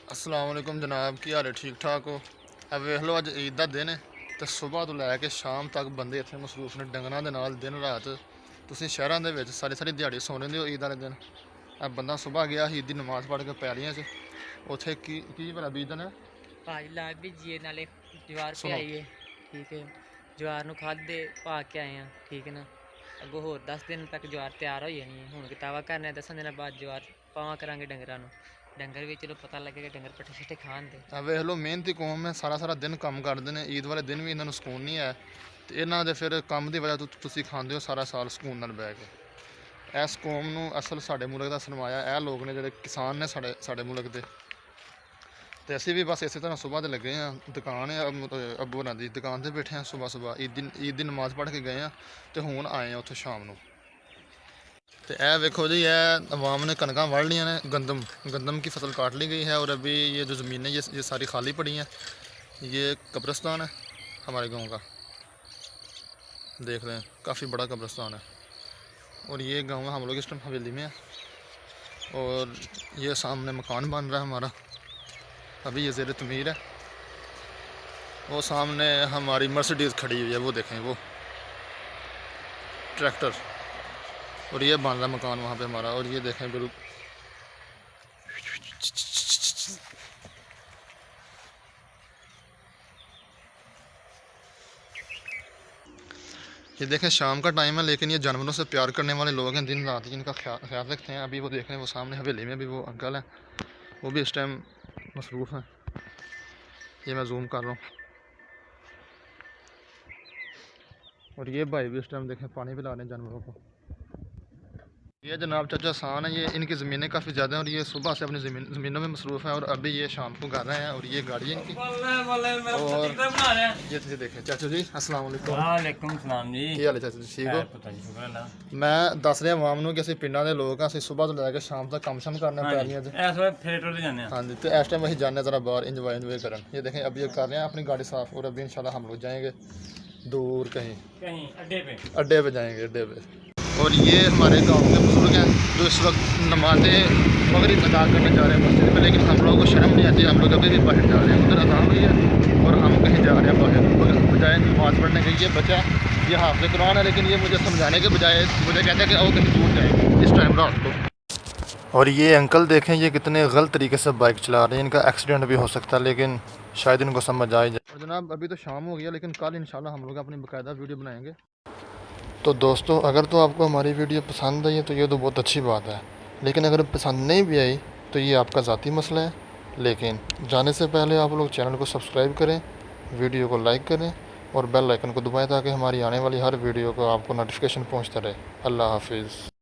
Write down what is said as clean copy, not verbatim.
अस्सलाम वालेकुम जनाब, की हाल है? ठीक ठाक हो? अब वेख लो, अज ईद का दिन है तो सुबह तो लैके शाम तक बंदे इतने मसरूफ ने डंगरां दे नाल दिन रात। तुसीं शहरां दे विच सारी सारी दिहाड़ी सौ रहिंदे हो ईद वाले दिन। अब बंदा सुबह गया ईद की नमाज पढ़ के पैलियां च, उत्थे की भला बीजन है। भाजी ला भीजिए नाले जवार पे सुनो, आइए। ठीक है, जवार ਨੂੰ ਖਾਦੇ ਪਾ ਕੇ ਆਏ ਆ। ਠੀਕ है ना, ਅੱਗੋਂ ਹੋਰ 10 ਦਿਨ ਤੱਕ ਜਵਾਰ ਤਿਆਰ ਹੋ ਜਾਣੀ ਹੈ। ਹੁਣ ਕਿਤਾਬਾ ਕਰਨਾ 10 ਦਿਨਾਂ ਬਾਅਦ ਜਵਾਰ ਪਾਵਾਂ ਕਰਾਂਗੇ ਡੰਗਰਾਂ ਨੂੰ। ਡੰਗਰ ਵੀ ਚਲੋ ਪਤਾ ਲੱਗੇਗਾ, ਡੰਗਰ ਪੱਠੇ ਛੱਟੇ ਖਾਣ ਦੇ। अब वेख लो मेहनती कौम है, सारा सारा दिन काम करते हैं, ईद वाले दिन भी इन्होंने सुकून नहीं है। तो इन्हों के फिर काम की वजह तो तुसीं खांदे हो सारा साल सुकून नाल बह के। इस कौम नूं असल साडे मुल्क का सरमाया यह लोग ने, जिहड़े किसान ने साडे मुल्क के। तो असी भी बस इस तरह सुबह तो लगे हाँ, दुकान है अब्बू होरां दी दुकान से बैठे हैं। सुबह सुबह ईद की नमाज पढ़ के गए हैं तो हुण आए हैं उत्थे शाम नूं। तो यह वेखो जी, यह अवाम ने कनक वढ़ लिया ने, गंदम की फसल काट ली गई है और अभी ये जो ज़मीनें ये सारी खाली पड़ी हैं। ये कब्रिस्तान है हमारे गांव का, देख रहे हैं काफ़ी बड़ा कब्रिस्तान है। और ये गांव हम लोग इस टाइम हवेली में है और ये सामने मकान बन रहा है हमारा, अभी ये ज़ेर तमीर है। वो सामने हमारी मर्सिडीज़ खड़ी हुई है, वो देखें वो ट्रैक्टर। और ये बन रहा मकान वहाँ पे हमारा, और ये देखें बिल्कुल ये देखें शाम का टाइम है, लेकिन ये जानवरों से प्यार करने वाले लोग हैं, दिन रात जिनका ख्याल रखते हैं। अभी वो देख रहे हैं वो सामने हवेली में भी वो अंकल हैं, वो भी इस टाइम मसरूफ़ हैं। ये मैं जूम कर रहा हूँ। और ये भाई भी इस टाइम देखें पानी पिला रहे हैं जानवरों को। ये जनाब चाचा आसान है, ये इनकी ज़मीनें काफ़ी ज़्यादा हैं और ये सुबह से अपनी ज़मीनों में मसरूफ़ हैं और अभी ये शाम को घर रहे हैं। और ये गाड़ी है इनकी। और ये तुझे देखें चाचा जी, अस्सलाम वालेकुम। वालेकुम सलाम जी। की हाल है चाचा जी, ठीक हो? पता नहीं शुक्र अल्लाह। मैं दस रहा आवाम को कि असं पिंडा के लोग हैं, असं सुबह तो लैके शाम तक कम शम करने पैलियां च। इस वेले थिएटर ते जाने हाँ जी, तो इस टाइम अं जाने ज़रा बाहर इंजॉय करन। ये देखें अभी ये कर रहे हैं अपनी गाड़ी साफ़ और अभी इंशाल्लाह हम लोग जाएंगे दूर कहीं कहीं अड्डे पे जाएंगे, अड्डे पे। और ये हमारे गांव के बुजुर्ग हैं जो इस वक्त नमाज़ मगरिब अदा करने जा रहे हैं मस्जिद में, लेकिन हम लोगों को शर्म नहीं आती, हम लोग अभी भी बाहर जा रहे हैं। उधर अजान हुई है और हम कहीं जा रहे हैं बाहर, बजाय नमाज़ पढ़ने के। ये बच्चा ये हाफ़िज़ कुरान है, लेकिन ये मुझे समझाने के बजाय मुझे कहता है कि आओ कहीं दूर जाए इस टाइम रात को। और ये अंकल देखें ये कितने गलत तरीके से बाइक चला रहे हैं, इनका एक्सीडेंट भी हो सकता है, लेकिन शायद इनको समझ आ जाए। और जनाब अभी तो शाम हो गया, लेकिन कल इंशाल्लाह हम लोग अपनी बाकायदा वीडियो बनाएंगे। तो दोस्तों अगर तो आपको हमारी वीडियो पसंद आई है तो ये तो बहुत अच्छी बात है, लेकिन अगर पसंद नहीं भी आई तो ये आपका ज़ाती मसला है। लेकिन जाने से पहले आप लोग चैनल को सब्सक्राइब करें, वीडियो को लाइक करें और बेल आइकन को दबाएं ताकि हमारी आने वाली हर वीडियो को आपको नोटिफिकेशन पहुंचता रहे। अल्लाह हाफिज़।